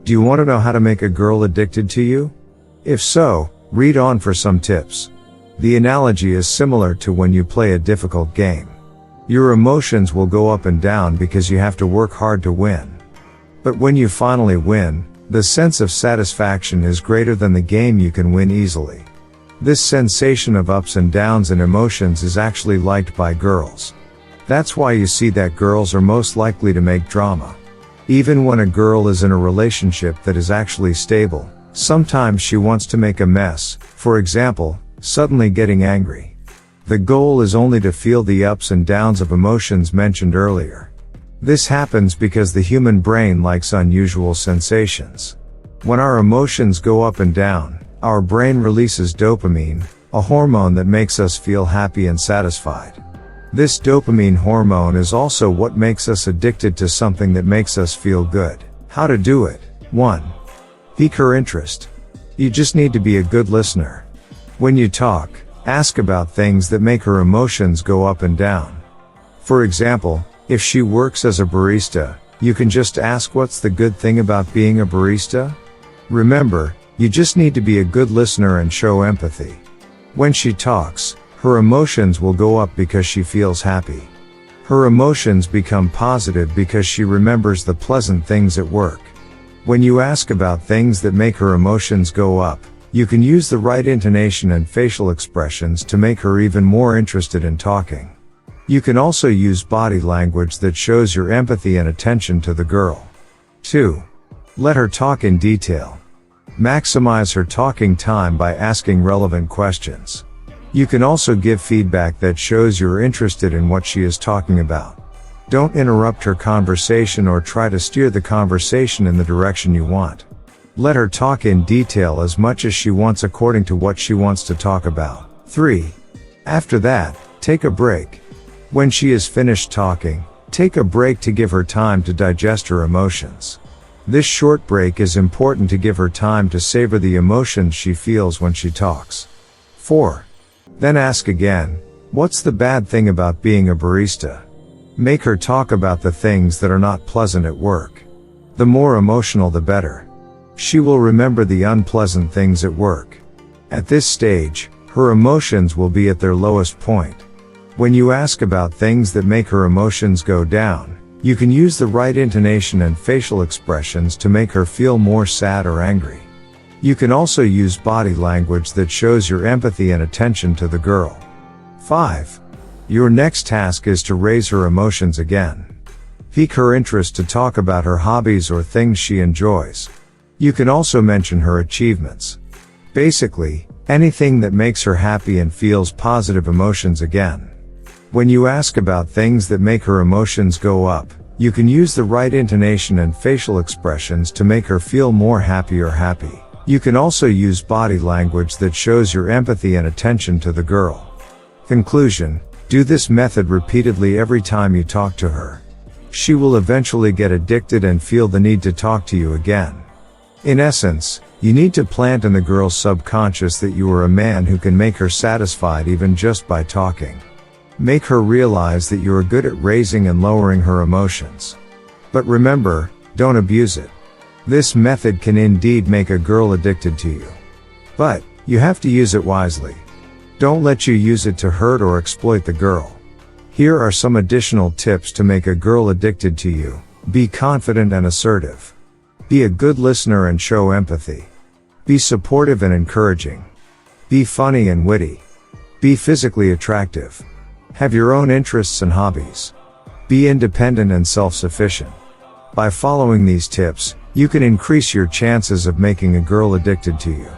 Do you want to know how to make a girl addicted to you? If so, read on for some tips. The analogy is similar to when you play a difficult game. Your emotions will go up and down because you have to work hard to win. But when you finally win, the sense of satisfaction is greater than the game you can win easily. This sensation of ups and downs in emotions is actually liked by girls. That's why you see that girls are most likely to make drama. Even when a girl is in a relationship that is actually stable, sometimes she wants to make a mess, for example, suddenly getting angry. The goal is only to feel the ups and downs of emotions mentioned earlier. This happens because the human brain likes unusual sensations. When our emotions go up and down, our brain releases dopamine, a hormone that makes us feel happy and satisfied. This dopamine hormone is also what makes us addicted to something that makes us feel good. How to do it? 1. Pique her interest. You just need to be a good listener. When you talk, ask about things that make her emotions go up and down. For example, if she works as a barista, you can just ask, what's the good thing about being a barista? Remember, you just need to be a good listener and show empathy. When she talks, her emotions will go up because she feels happy. Her emotions become positive because she remembers the pleasant things at work. When you ask about things that make her emotions go up, you can use the right intonation and facial expressions to make her even more interested in talking. You can also use body language that shows your empathy and attention to the girl. 2. Let her talk in detail. Maximize her talking time by asking relevant questions. You can also give feedback that shows you're interested in what she is talking about. Don't interrupt her conversation or try to steer the conversation in the direction you want. Let her talk in detail as much as she wants according to what she wants to talk about. 3. After that, take a break. When she is finished talking, take a break to give her time to digest her emotions. This short break is important to give her time to savor the emotions she feels when she talks. 4. Then ask again, what's the bad thing about being a barista? Make her talk about the things that are not pleasant at work. The more emotional the better. She will remember the unpleasant things at work. At this stage, her emotions will be at their lowest point. When you ask about things that make her emotions go down, you can use the right intonation and facial expressions to make her feel more sad or angry. You can also use body language that shows your empathy and attention to the girl. 5. Your next task is to raise her emotions again. Pique her interest to talk about her hobbies or things she enjoys. You can also mention her achievements. Basically, anything that makes her happy and feels positive emotions again. When you ask about things that make her emotions go up, you can use the right intonation and facial expressions to make her feel more happy or happy. You can also use body language that shows your empathy and attention to the girl. Conclusion: do this method repeatedly every time you talk to her. She will eventually get addicted and feel the need to talk to you again. In essence, you need to plant in the girl's subconscious that you are a man who can make her satisfied even just by talking. Make her realize that you are good at raising and lowering her emotions. But remember, don't abuse it. This method can indeed make a girl addicted to you. But, you have to use it wisely. Don't let you use it to hurt or exploit the girl. Here are some additional tips to make a girl addicted to you. Be confident and assertive. Be a good listener and show empathy. Be supportive and encouraging. Be funny and witty. Be physically attractive. Have your own interests and hobbies. Be independent and self-sufficient. By following these tips, you can increase your chances of making a girl addicted to you.